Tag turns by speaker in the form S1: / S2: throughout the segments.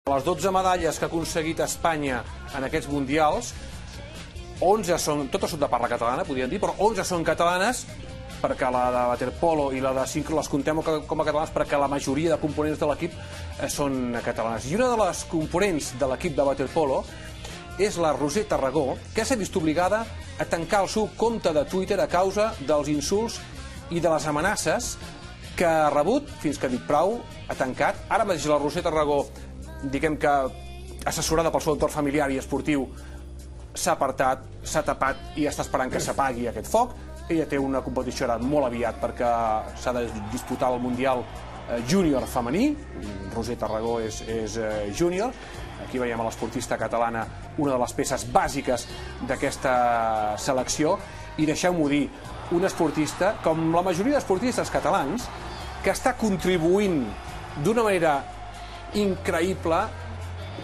S1: Les 12 medalles que ha aconseguit Espanya en aquests mundials, 11 són, totes són de parla catalana, podríem dir, però 11 són catalanes, perquè la de waterpolo i la de sincro les contem com a catalanes perquè la majoria de components de l'equip són catalanes. I una de les components de l'equip de waterpolo és la Roser Tarragó, que s'ha vist obligada a tancar el seu compte de Twitter a causa dels insults i de les amenaces que ha rebut, fins que ha dit prou, ha tancat. Ara mateix la Roser Tarragó, diguem que assessorada pel seu entorn familiar i esportiu, s'ha apartat, s'ha tapat i està esperant que s'apagui aquest foc. Ella té una competició ara molt aviat perquè s'ha de disputar el Mundial Júnior femení. Roser Tarragó és júnior. Aquí veiem a l'esportista catalana, una de les peces bàsiques d'aquesta selecció. I deixeu-m'ho dir, un esportista, com la majoria d'esportistes catalans, que està contribuint d'una manera increïble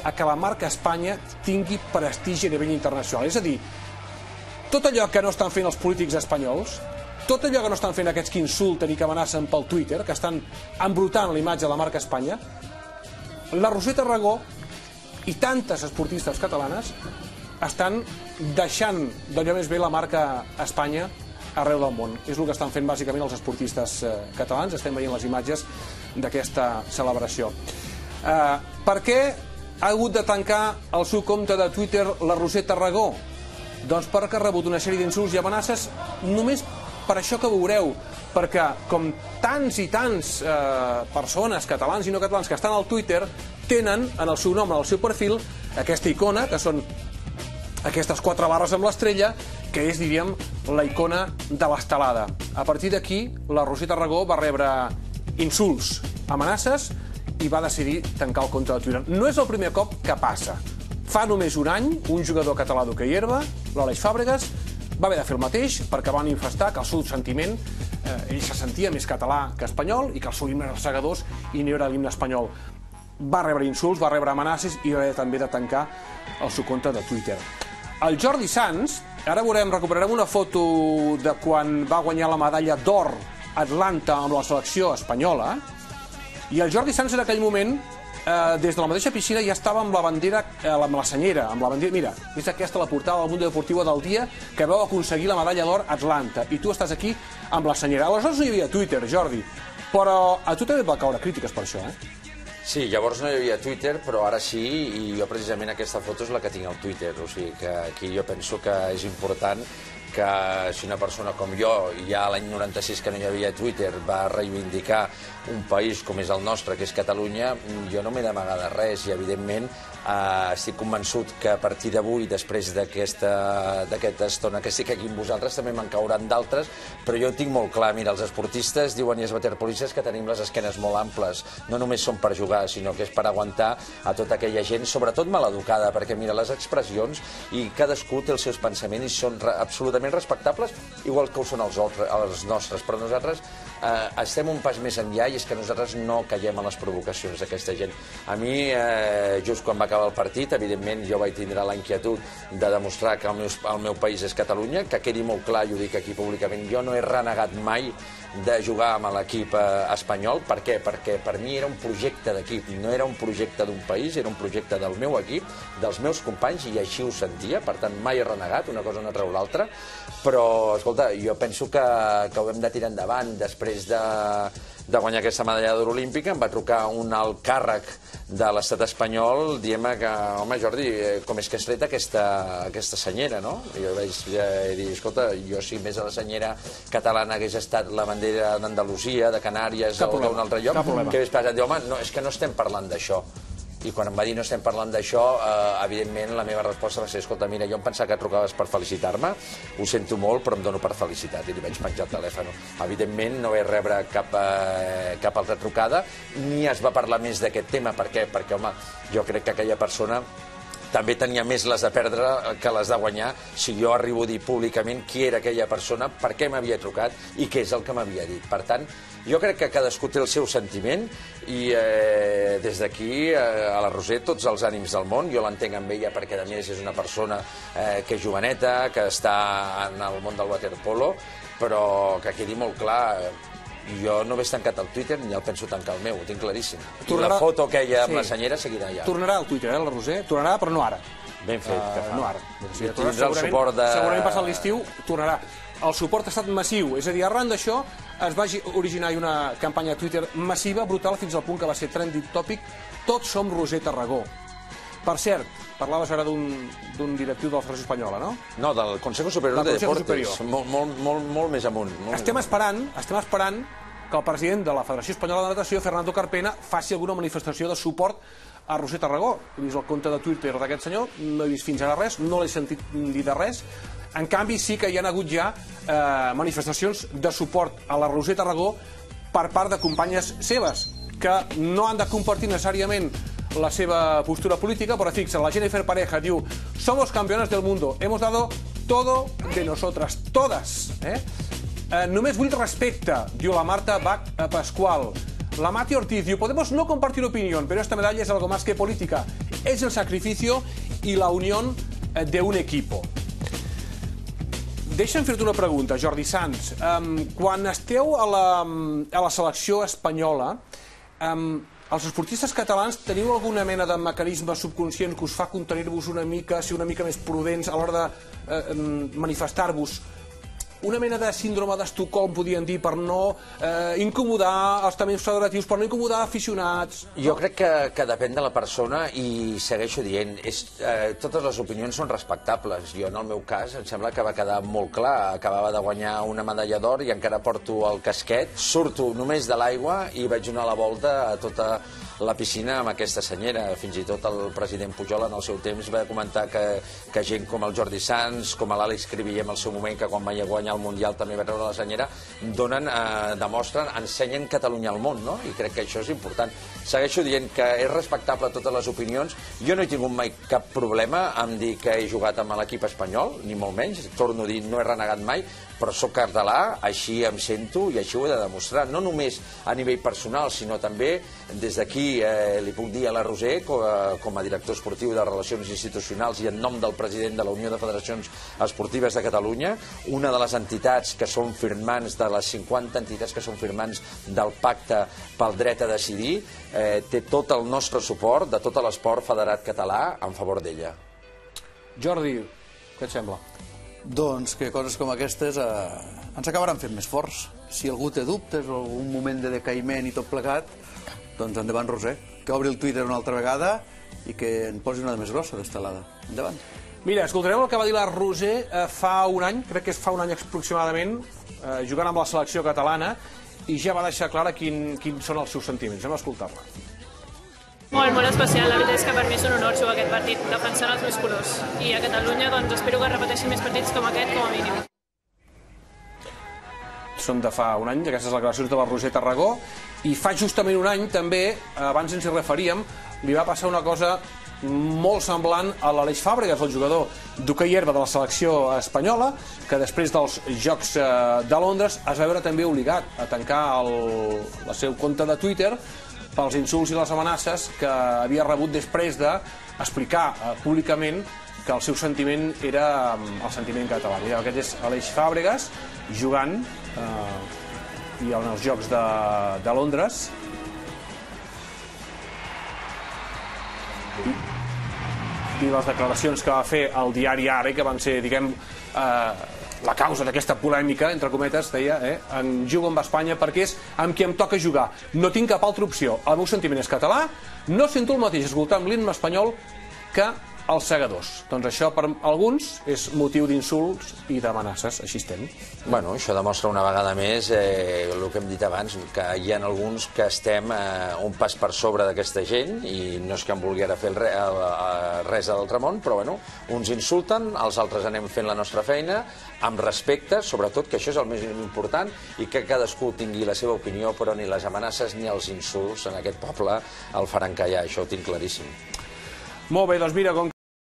S1: a que la marca Espanya tingui prestigi a nivell internacional. És a dir, tot allò que no estan fent els polítics espanyols, tot allò que no estan fent aquests que insulten i que amenacen pel Twitter, que estan embrutant la imatge de la marca Espanya, la Roser Tarragó i tantes esportistes catalanes estan deixant d'allò més bé la marca Espanya arreu del món. És el que estan fent bàsicament els esportistes catalans. Estem veient les imatges d'aquesta celebració. Per què ha hagut de tancar el seu compte de Twitter la Roser Tarragó? Doncs perquè ha rebut una sèrie d'insults i amenaces només per això que veureu, perquè com tants i tants persones, catalans i no catalans, que estan al Twitter, tenen en el seu nom, en el seu perfil, aquesta icona, que són aquestes 4 barres amb l'estrella, que és, diríem, la icona de l'estelada. A partir d'aquí, la Roser Tarragó va rebre insults, amenaces, i va decidir tancar el compte de Twitter. No és el primer cop que passa. Fa només un any, un jugador català d'hoquei herba, l'Aleix Fàbregas, va haver de fer el mateix perquè va manifestar que el seu sentiment, ell se sentia més català que espanyol i que el seu himne era els segadors i no era l'himne espanyol. Va rebre insults, va rebre amenaces i va haver també de tancar el seu compte de Twitter. El Jordi Sans, ara recuperarem una foto de quan va guanyar la medalla d'or a Atlanta amb la selecció espanyola, i el Jordi Sans en aquell moment, des de la mateixa piscina, ja estava amb la bandera, amb la senyera, amb la bandera, mira, és aquesta la portada del Mundo Deportivo del dia que vau aconseguir la medalla d'or a Atlanta, i tu estàs aquí amb la senyera. Aleshores no hi havia Twitter, Jordi, però a tu també et va caure crítiques per això,
S2: Sí, llavors no hi havia Twitter, però ara sí, i jo precisament aquesta foto és la que tinc al Twitter, o sigui que aquí jo penso que és important que si una persona com jo, ja l'any 96 que no hi havia Twitter, va reivindicar un país com és el nostre, que és Catalunya, jo no m'he d'amagar de res i, evidentment, estic convençut que a partir d'avui, després d'aquesta estona que estic aquí amb vosaltres, també me'n cauran d'altres, però jo ho tinc molt clar. Mira, els esportistes diuen i els waterpolistes que tenim les esquenes molt amples. No només són per jugar, sinó que és per aguantar a tota aquella gent, sobretot maleducada, perquè, mira, les expressions i cadascú té els seus pensaments i són absolutament respectables, igual que ho són els nostres, però nosaltres estem un pas més enllà i és que nosaltres no callem a les provocacions d'aquesta gent. A mi, just quan va acabar el partit, evidentment jo vaig tindre la inquietud de demostrar que el meu país és Catalunya, que quedi molt clar, i ho dic aquí públicament, jo no he renegat mai de jugar amb l'equip espanyol. Per què? Perquè per mi era un projecte d'equip, no era un projecte d'un país, era un projecte del meu equip, dels meus companys, i així ho sentia, per tant mai he renegat, una cosa no treu l'altra, però, escolta, jo penso que ho hem de tirar endavant. Després de guanyar aquesta medalla d'or olímpica em va trucar un alt càrrec de l'estat espanyol dient-me que, home, Jordi, com és que has tret aquesta senyera, no? I jo vaig dir, escolta, jo si més a la senyera catalana hagués estat la bandera d'Andalusia, de Canàries o d'un altre lloc, què hagués passat? Diu, home, no, és que no estem parlant d'això. I quan em va dir no estem parlant d'això, evidentment la meva resposta va ser, escolta, mira, jo em pensava que trucaves per felicitar-me, ho sento molt, però em dono per felicitat, i li vaig penjar el telèfon. Evidentment no vaig rebre cap altra trucada, ni es va parlar més d'aquest tema. Per què? Perquè, home, jo crec que aquella persona també tenia més les de perdre que les de guanyar si jo arribo a dir públicament qui era aquella persona, per què m'havia trucat i què és el que m'havia dit. Per tant, jo crec que cadascú té el seu sentiment i des d'aquí a la Roser tots els ànims del món. Jo l'entenc amb ella perquè a més és una persona que és joveneta, que està en el món del waterpolo, però que quedi molt clar, Jo no veig tancat el Twitter ni el penso tancar el meu, ho tinc claríssim. I
S1: Tornarà-
S2: la foto que hi ha amb
S1: Sí.
S2: la senyera seguirà allà.
S1: Tornarà al Twitter, la Roser? Tornarà, però no ara.
S2: Ben fet, que fa.
S1: No ara.
S2: I tindrà el suport de...
S1: Segurament passat l'estiu tornarà. El suport ha estat massiu, és a dir, arran d'això es va originar una campanya a Twitter massiva, brutal, fins al punt que va ser trending topic. Tots som Roser Tarragó. Per cert, parlaves ara d'un directiu de la Federació Espanyola, no?
S2: No, del Consejo Superior
S1: Del
S2: de
S1: Consejo
S2: Deportes.
S1: Superior.
S2: Molt més amunt.
S1: Estem esperant que el president de la Federació Espanyola de Natació, Fernando Carpena, faci alguna manifestació de suport a Roser Tarragó. He vist el compte de Twitter d'aquest senyor, no he vist fins ara res, no l'he sentit dir de res. En canvi, sí que hi ha hagut ja manifestacions de suport a la Roser Tarragó per part de companyes seves, que no han de compartir necessàriament la seva postura política, però fixa, la Jennifer Pareja diu: somos campeones del mundo, hemos dado todo de nosotras, todas. Només vull respecte, diu la Marta Bach Pascual. La Mati Ortiz diu: podemos no compartir opinión, pero esta medalla es algo más que política. Es el sacrificio y la unión de un equipo. Deixa'm fer-te una pregunta, Jordi Sans. Quan esteu a la selecció espanyola, els esportistes catalans teniu alguna mena de mecanisme subconscient que us fa contenir-vos una mica, ser una mica més prudents a l'hora de manifestar-vos? Una mena de síndrome d'Estocolm, podríem dir, per no incomodar els taments federatius, per no incomodar aficionats?
S2: Jo crec que depèn de la persona i segueixo dient, totes les opinions són respectables. Jo, en el meu cas, em sembla que va quedar molt clar. Acabava de guanyar una medalla d'or i encara porto el casquet. Surto només de l'aigua i vaig donar la volta a tota la piscina amb aquesta senyera. Fins i tot el president Pujol en el seu temps va comentar que gent com el Jordi Sans, com l'Àlex Cribiller en el seu moment, que quan va guanyar el Mundial també va treure la senyera, demostren, ensenyen Catalunya al món, no? I crec que això és important. Segueixo dient que és respectable totes les opinions. Jo no he tingut mai cap problema en dir que he jugat amb l'equip espanyol, ni molt menys. Torno a dir, no he renegat mai, però sóc català, així em sento i així ho he de demostrar, no només a nivell personal, sinó també des d'aquí li puc dir a la Roser, com a director esportiu de Relacions Institucionals i en nom del president de la Unió de Federacions Esportives de Catalunya, una de les entitats que són firmants, de les 50 entitats que són firmants del Pacte pel Dret a Decidir, té tot el nostre suport de tot l'esport federat català en favor d'ella.
S1: Jordi, què et sembla?
S3: Doncs que coses com aquestes ens acabaran fent més forts. Si algú té dubtes o algun moment de decaïment i tot plegat, doncs endavant, Roser, que obri el Twitter una altra vegada i que en posi una de més grossa d'estelada. Endavant.
S1: Mira, escoltarem el que va dir la Roser fa un any, crec que és fa un any aproximadament, jugant amb la selecció catalana, i ja va deixar clara quins són els seus sentiments. Anem a escoltar-la.
S4: Molt especial. La veritat és que per mi és un honor jugar aquest partit, defensant els meus colors. I a Catalunya doncs, espero que repeteixin més partits com aquest, com a mínim.
S1: Són de fa un any, aquestes declaracions de la Roser Tarragó, i fa justament un any també, abans ens hi referíem, li va passar una cosa molt semblant a l'Aleix Fàbregas, el jugador d'hoquei herba de la selecció espanyola, que després dels Jocs de Londres es va veure també obligat a tancar el seu compte de Twitter pels insults i les amenaces que havia rebut després d'explicar públicament que el seu sentiment era el sentiment català. Aquest és Aleix Fàbregas jugant i en els Jocs de Londres. I les declaracions que va fer al diari Ara, que van ser, diguem, la causa d'aquesta polèmica, entre cometes, deia, jugo amb Espanya perquè és amb qui em toca jugar. No tinc cap altra opció. El meu sentiment és català, no sento el mateix escoltar amb l'himne espanyol que els segadors. Doncs això per alguns és motiu d'insults i d'amenaces, així estem.
S2: Bueno, això demostra una vegada més el que hem dit abans, que hi ha alguns que estem un pas per sobre d'aquesta gent i no és que en vulgui ara fer res a l'altre món, però bueno, uns insulten, els altres anem fent la nostra feina amb respecte, sobretot, que això és el més important, i que cadascú tingui la seva opinió, però ni les amenaces ni els insults en aquest poble el faran callar, això ho tinc claríssim.
S1: Molt bé, doncs mira, com